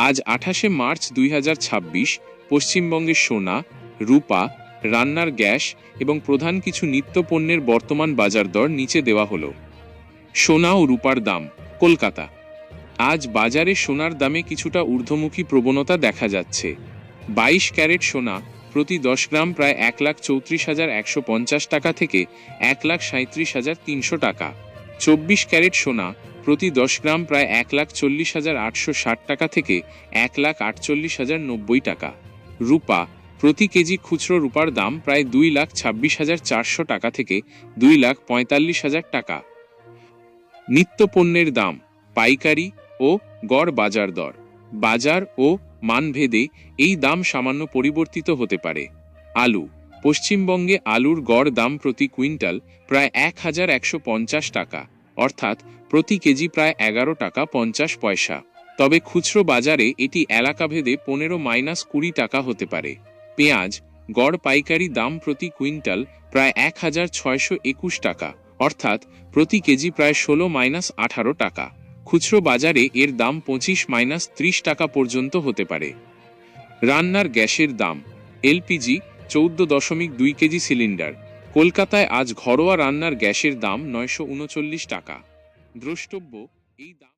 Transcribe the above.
আজ 28শে মার্চ 2026 পশ্চিমবঙ্গের সোনা, রূপা, রান্নার গ্যাস এবং প্রধান কিছু নিত্যপণ্যের বর্তমান বাজার দর নিচে দেওয়া হলো। সোনা ও রূপার দাম। কলকাতা। আজ বাজারে সোনার দামে কিছুটা ঊর্ধ্বমুখী প্রবণতা দেখা যাচ্ছে। 22 ক্যারেট সোনা প্রতি 10 গ্রাম প্রায় 1,34,150 টাকা থেকে 1,37,300 টাকা। 24 ক্যারেট সোনা প্রতি 10 গ্রাম প্রায় 1,40,860 টাকা থেকে 1,48,090 টাকা। রূপা প্রতি কেজি খুচরো রূপার দাম প্রায় 2,26,400 টাকা থেকে 2,45,000 টাকা। নিত্যপণ্যের দাম, পাইকারি ও গড় বাজার দর। বাজার ও মানভেদে এই দাম সামান্য পরিবর্তিত হতে পারে। আলু। পশ্চিমবঙ্গে আলুর গড় দাম প্রতি কুইন্টাল প্রায় 1,150 টাকা, অর্থাৎ প্রতি কেজি প্রায় 11 টাকা 50 পয়সা। তবে খুচরো বাজারে এটি এলাকাভেদে 15-20 টাকা হতে পারে। পেঁয়াজ। গড় পাইকারি দাম প্রতি কুইন্টাল প্রায় 1,621 টাকা, অর্থাৎ প্রতি কেজি প্রায় 16-18 টাকা। খুচরো বাজারে এর দাম 25-30 টাকা পর্যন্ত হতে পারে। রান্নার গ্যাসের দাম। LPG 14.2 KG cylinder. কলকাতায় আজ ঘরোয়া রান্নার গ্যাসের দাম 939 টাকা। দ্রষ্টব্য, এই দাম